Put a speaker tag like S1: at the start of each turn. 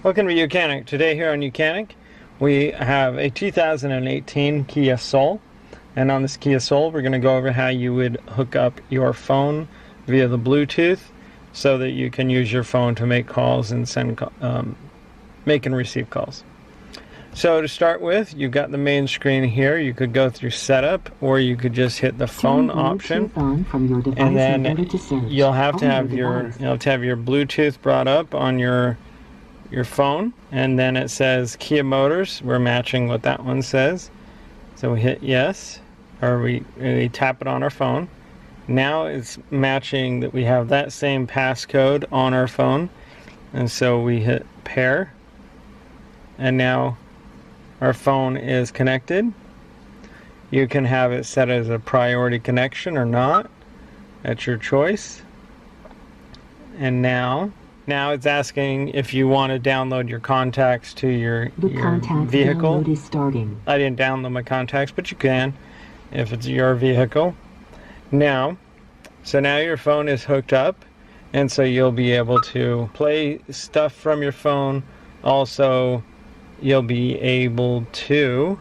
S1: Welcome to YOUCANIC. Today here on YOUCANIC we have a 2018 Kia Soul, and on this Kia Soul we're going to go over how you would hook up your phone via the Bluetooth so that you can use your phone to make calls and make and receive calls. So to start with, you've got the main screen here. You could go through setup, or you could just hit the phone option, and then you'll have to have your Bluetooth brought up on your phone, and then it says Kia Motors. We're matching what that one says, so we hit yes, or we tap it on our phone. Now it's matching that we have that same passcode on our phone, and so we hit pair, and now our phone is connected. You can have it set as a priority connection or not. That's your choice. And now it's asking if you want to download your contacts to your vehicle.
S2: Download is starting.
S1: I didn't download my contacts, but you can if it's your vehicle. So now your phone is hooked up, and so you'll be able to play stuff from your phone. Also, you'll be able to